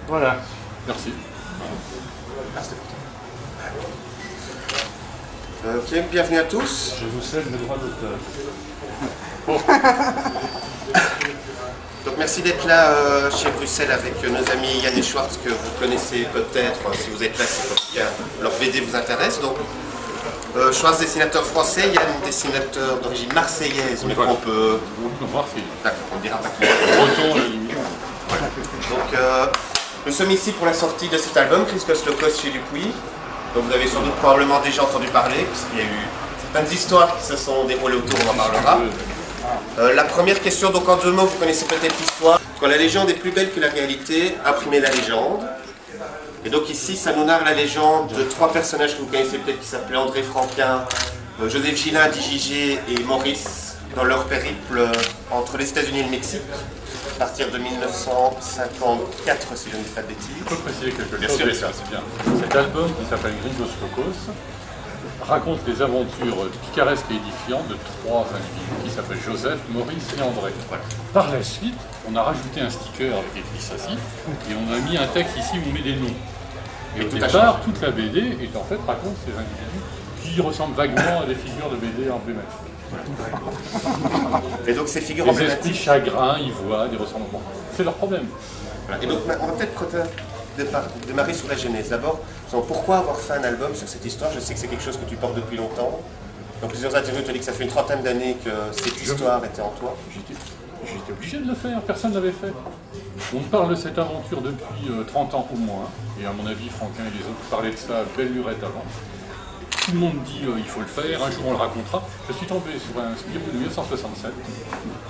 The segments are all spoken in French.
Voilà. Merci. Ok, bienvenue à tous. Je vous cède le droit d'auteur. Donc merci d'être là chez Bruxelles avec nos amis Yann et Schwartz que vous connaissez peut-être. Si vous êtes là, c'est parce que leur BD vous intéresse. Donc Schwartz, dessinateur français, Yann, dessinateur d'origine marseillaise. Mais on peut... D'accord, on ne dira pas qui. Breton, la limite. Donc nous sommes ici pour la sortie de cet album, Christos Locos chez Dupuis. Donc vous avez sans doute probablement déjà entendu parler, puisqu'il y a eu certaines histoires qui se sont déroulées autour, on en parlera. La première question, donc en 2 mots, vous connaissez peut-être l'histoire. Quand la légende est plus belle que la réalité, imprimez la légende. Et donc ici, ça nous narre la légende de 3 personnages que vous connaissez peut-être qui s'appelaient André Franquin, Joseph Gillin, Digigé et Maurice, dans leur périple entre les États-Unis et le Mexique, à partir de 1954, si je ne dis pas de bêtises. Il faut préciser quelque chose. Bien sûr, bien sûr. C'est bien. Cet album, qui s'appelle Gringos Locos, raconte les aventures picaresques et édifiantes de 3 individus qui s'appellent Joseph, Maurice et André. Voilà. Par la suite, on a rajouté un sticker avec écrit Sassy et on a mis un texte ici où on met des noms. Et au départ, toute la BD est en fait raconte ces individus qui ressemblent vaguement à des figures de BD emblématiques. Et donc ces figures des emblématiques... esprits chagrins, ivoires, des ressemblements. C'est leur problème. Et donc on va peut-être démarrer sur la genèse. D'abord, pourquoi avoir fait un album sur cette histoire? Je sais que c'est quelque chose que tu portes depuis longtemps. Dans plusieurs interviews, tu as dit que ça fait une 30aine d'années que cette histoire était en toi. J'étais obligé de le faire, personne ne l'avait fait. On parle de cette aventure depuis 30 ans au moins, et à mon avis, Franquin et les autres parlaient de ça belle lurette avant. Tout le monde dit il faut le faire, un jour on le racontera. Je suis tombé sur un Spirou de 1967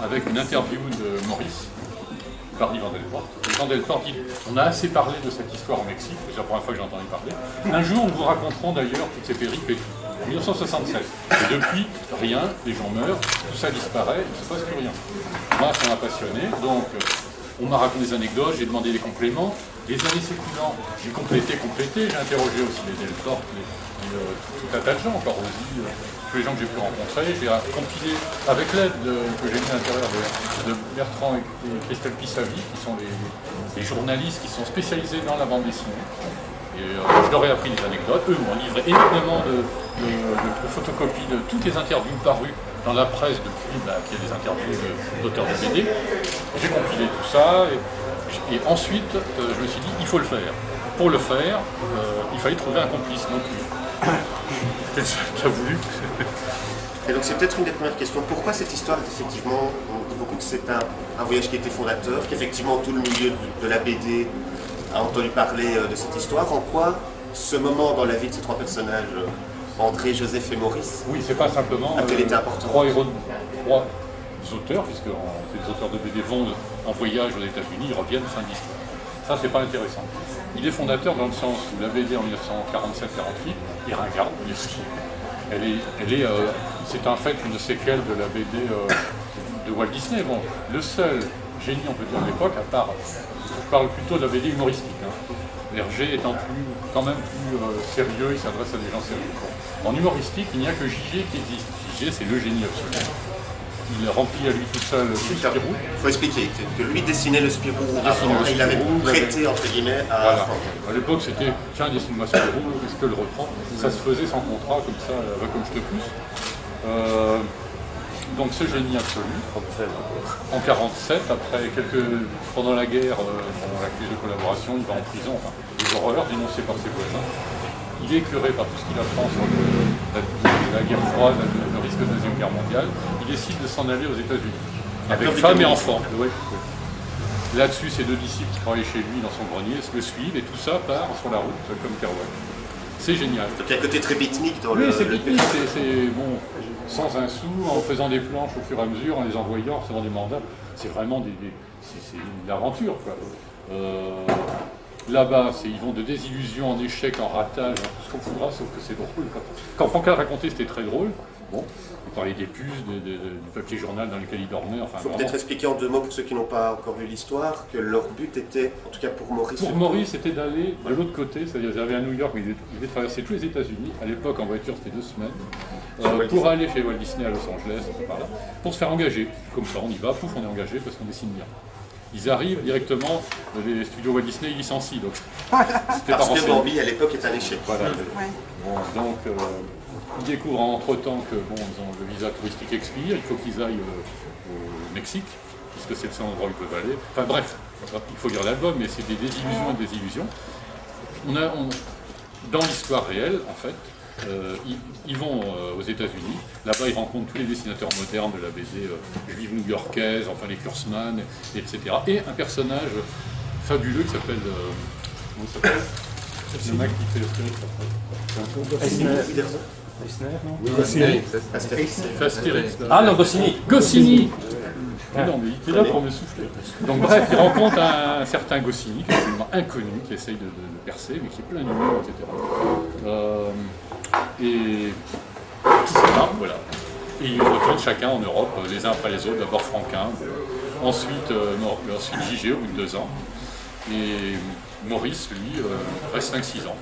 avec une interview de Maurice par Yvan Delporte. Yvan Delporte dit on a assez parlé de cette histoire au Mexique, c'est la première fois que j'ai entendu parler. Un jour nous vous raconterons d'ailleurs toutes ces péripéties. 1967. Et depuis, rien, les gens meurent, tout ça disparaît, il ne se passe plus rien. Moi, ça m'a passionné, donc on m'a raconté des anecdotes, j'ai demandé des compléments. Les années s'écoulant, j'ai complété, j'ai interrogé aussi les Delporte, tout un tas de gens, encore aussi, tous les gens que j'ai pu rencontrer. J'ai compilé, avec l'aide que j'ai mis à l'intérieur de Bertrand et Christelle Pissavi, qui sont les journalistes qui sont spécialisés dans la bande dessinée. Et je leur ai appris des anecdotes. Eux m'ont livré énormément de photocopies de toutes les interviews parues dans la presse depuis qu'il y a des interviews d'auteurs de BD. J'ai compilé tout ça et ensuite je me suis dit il faut le faire. Pour le faire, il fallait trouver un complice. Donc j'ai voulu. Et donc c'est peut-être une des premières questions. Pourquoi cette histoire est effectivement, on dit beaucoup que c'est un voyage qui était fondateur, qu'effectivement tout le milieu de la BD a entendu parler de cette histoire. En quoi ce moment dans la vie de ces 3 personnages, André, Joseph et Maurice, oui, c'est pas simplement a-t-il été important? 3 héros, 3 auteurs, puisque les auteurs de BD vont en voyage aux États-Unis, ils reviennent, fin d'histoire. Ça, c'est pas intéressant. Il est fondateur dans le sens où la BD en 1947-48 est ringarde. C'est en fait une séquelle de la BD de Walt Disney. Bon, le seul génie, on peut dire, à l'époque, à part, je parle plutôt de la BD humoristique. Hergé étant quand même plus sérieux, il s'adresse à des gens sérieux. En humoristique, il n'y a que Gigé qui existe. Gigé, c'est le génie absolu. Il remplit à lui tout seul le Spirou. Il faut expliquer que lui dessinait le Spirou avant, et il avait prêté, entre guillemets, à voilà. Franquin. À l'époque, c'était tiens, dessine-moi Spirou, est-ce que le reprend? Ça se faisait sans contrat, comme ça, comme je te pousse. Donc ce génie absolu, en 1947, pendant la guerre, on l'accuse de collaboration, il va en prison, enfin, des horreurs dénoncées par ses voisins. Il est écœuré par tout ce qu'il apprend sur la guerre froide, le risque de la Deuxième Guerre mondiale. Il décide de s'en aller aux États-Unis, avec femme et enfants. Oui. Là-dessus, ses 2 disciples qui travaillaient chez lui dans son grenier le suivent et tout ça part sur la route comme Kerouac. C'est génial. Donc il y a un côté très beatnik dans oui, c'est beatnik, c'est bon, sans un sou, en faisant des planches au fur et à mesure, en les envoyant, en recevant des mandats. C'est vraiment c'est une aventure, quoi. Là-bas, ils vont de désillusion en échec, en ratage, en tout ce qu'on voudra, sauf que c'est drôle. Quand Franquin racontait, c'était très drôle. Bon, il parlait des puces, du papier journal dans lequel il dormait. Enfin, il faut peut-être expliquer en 2 mots, pour ceux qui n'ont pas encore lu l'histoire, que leur but était, en tout cas pour Maurice... Pour Maurice, c'était d'aller de l'autre côté, c'est-à-dire ils avaient à New York, mais ils devaient traverser tous les États-Unis. À l'époque, en voiture, c'était 2 semaines. Pour aller chez Walt Disney à Los Angeles, par là, pour se faire engager. Comme ça, on y va, pouf, on est engagé parce qu'on dessine bien. ils arrivent directement, les studios Walt Disney ils licencient, donc c'était pas Parce que renseigné. Bambi, à l'époque, est un échec. Voilà. Ouais. Bon, donc, ils découvrent entre-temps que bon, le visa touristique expire, il faut qu'ils aillent au Mexique, puisque c'est le seul endroit où ils peuvent aller. Enfin bref, il faut lire l'album, mais c'est des désillusions et des illusions. Dans l'histoire réelle, en fait, ils vont aux États-Unis. Là-bas, ils rencontrent tous les dessinateurs modernes de la BD juive new-yorkaise, enfin les Kurtzman, etc. Et un personnage fabuleux qui s'appelle... comment il s'appelle ? C'est le mec qui fait Astérix. Ah non, Goscinny. Goscinny. Non, mais il était là pour me souffler. Donc bref, il rencontre un certain Goscinny, qui est absolument inconnu, qui essaye de percer, mais qui est plein d'humour, etc. Et tout ça, voilà. Et ils retournent chacun en Europe, les uns après les autres. D'abord Franquin, ensuite JG au bout de 2 ans. Et Maurice, lui, reste 5-6 ans.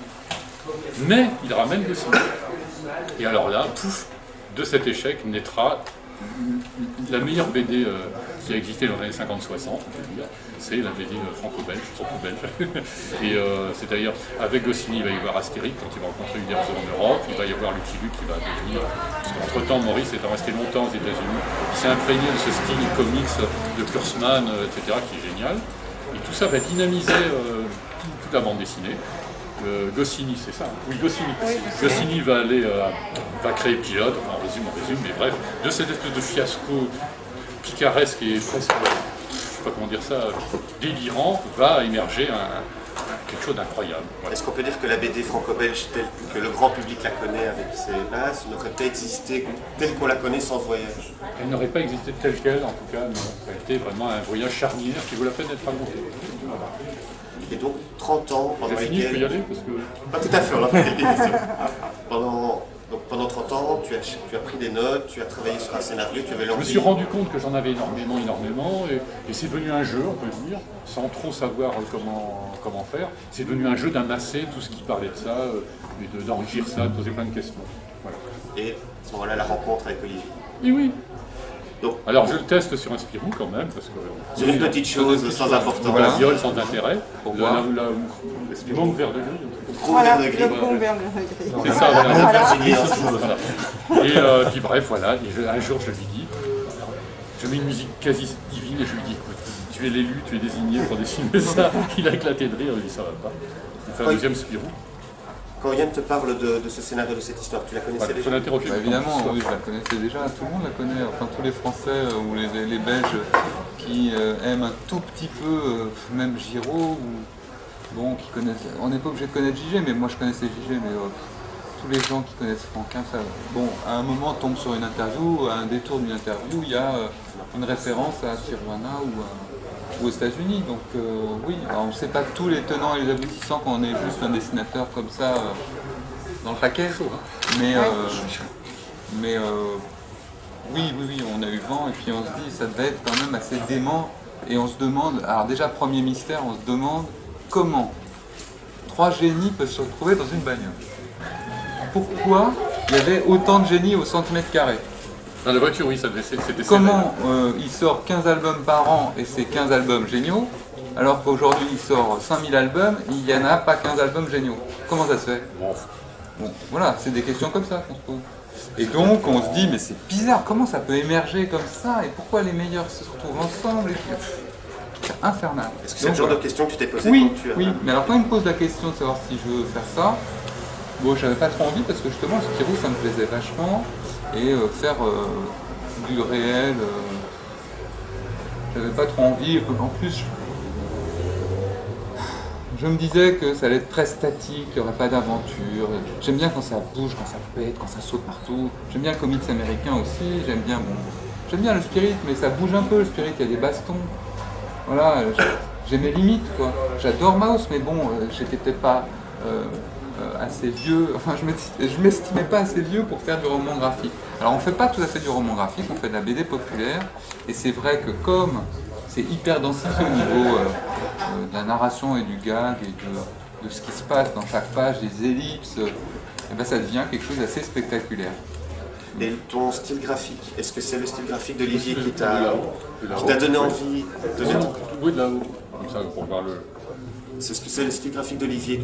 Mais il ramène Goscinny. Et alors là, pouf, de cet échec naîtra la meilleure BD qui a existé dans les années 50-60, on peut dire, c'est la BD franco-belge, surtout belge. Et c'est d'ailleurs, avec Goscinny, il va y avoir Astérix quand il va rencontrer Uderzo en Europe, il va y avoir Lucky Luke qui va devenir... Parce qu'entre-temps, Maurice étant resté longtemps aux États-Unis, il s'est imprégné de ce style comics de Kurtzman, etc., qui est génial. Et tout ça va dynamiser toute la bande dessinée. Goscinny, c'est ça, oui, Goscinny. Oui, Goscinny va créer Pilote, enfin, on résume, mais bref, de cette espèce de fiasco picaresque et presque, je sais pas comment dire ça, délirant, va émerger quelque chose d'incroyable. Voilà. Est-ce qu'on peut dire que la BD franco-belge, telle que le grand public la connaît avec ses bases, n'aurait pas existé telle qu'on la connaît sans ce voyage? Elle n'aurait pas existé telle qu'elle, en tout cas, non. Ça a été vraiment un voyage charnière qui vaut la peine d'être raconté. Voilà. Et donc 30 ans pendant lesquels... Je peux y aller parce que... Pas tout à fait, on a fait quelques questions. Pendant 30 ans, tu as pris des notes, tu as travaillé sur un scénario, tu avais l'envie... Je me suis rendu compte que j'en avais énormément, et c'est devenu un jeu, on peut dire, sans trop savoir comment faire. C'est devenu un jeu d'amasser tout ce qui parlait de ça, et d'enrichir ça, de poser plein de questions. Voilà. Et à ce moment-là, la rencontre avec Olivier. Et oui. Donc, alors je le teste sur un Spirou quand même, parce que... C'est une petite chose sans importance. Voilà, viol sans intérêt. Pour voir. Le monk vert de gris. Voilà, le gros vert de gris. C'est ça, voilà. Voilà. Et puis bref, voilà, et un jour je lui dis, je mets une musique quasi divine et je lui dis, écoute, tu es l'élu, tu es désigné pour dessiner ça. Il a éclaté de rire, il dit ça va pas. Il fait un deuxième Spirou. Quand Yann te parle de ce scénario, de cette histoire, tu la connaissais déjà? Évidemment, oui, je la connaissais déjà, tout le monde la connaît, enfin tous les Français ou les Belges qui aiment un tout petit peu, même Giraud, bon, qui connaissent, on n'est pas obligé de connaître JG, mais moi je connaissais JG, mais tous les gens qui connaissent Franquin, ça, bon, à un moment on tombe sur une interview, à un détour d'une interview, il y a une référence à Tijuana ou aux États-Unis, donc oui, alors, on ne sait pas tous les tenants et les aboutissants quand on est juste un dessinateur comme ça dans le paquet, mais oui, on a eu vent et puis on se dit ça devait être quand même assez dément et on se demande, alors déjà premier mystère, on se demande comment 3 génies peuvent se retrouver dans une bagnole. Pourquoi il y avait autant de génies au centimètre carré? Dans la voiture, oui, c'était... Comment il sort 15 albums par an et c'est 15 albums géniaux, alors qu'aujourd'hui il sort 5000 albums et il n'y en a pas 15 albums géniaux? Comment ça se fait? Bon, voilà, c'est des questions comme ça qu'on se pose. Et donc on se dit, mais c'est bizarre, comment ça peut émerger comme ça et pourquoi les meilleurs se retrouvent ensemble? C'est infernal. Est-ce que c'est le genre de question que tu t'es posé quand tu as... Oui, mais alors quand il me pose la question de savoir si je veux faire ça, bon, j'avais pas trop envie parce que justement, le Spirou, ça me plaisait vachement. Et faire du réel, j'avais pas trop envie. En plus, je me disais que ça allait être très statique, il n'y aurait pas d'aventure. J'aime bien quand ça bouge, quand ça pète, quand ça saute partout. J'aime bien le comics américain aussi, j'aime bien le Spirit, mais ça bouge un peu le Spirit, il y a des bastons. Voilà, j'ai mes limites, quoi. J'adore Maus, mais bon, j'étais peut-être pas... assez vieux, enfin je m'estimais pas assez vieux pour faire du roman graphique. Alors on fait pas tout à fait du roman graphique, on fait de la BD populaire, et c'est vrai que comme c'est hyper densifié au niveau de la narration et du gag et de ce qui se passe dans chaque page, des ellipses, et ben ça devient quelque chose d'assez spectaculaire. Et ton style graphique, est-ce que c'est le style graphique d'Olivier qui De t'a là-haut. donné envie de mettre... Oui, de là-haut, comme ça, pour voir le... C'est ce que c'est le style graphique d'Olivier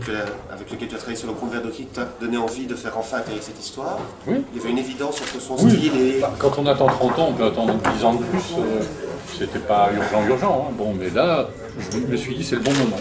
avec lequel tu as travaillé sur le Comte Verdot qui t'a donné envie de faire enfin atterrir cette histoire. Oui. Il y avait une évidence entre son Oui. style et... Bah, quand on attend 30 ans, on peut attendre 10 ans de plus. C'était pas urgent, hein. Bon, mais là, je me suis dit, c'est le bon moment.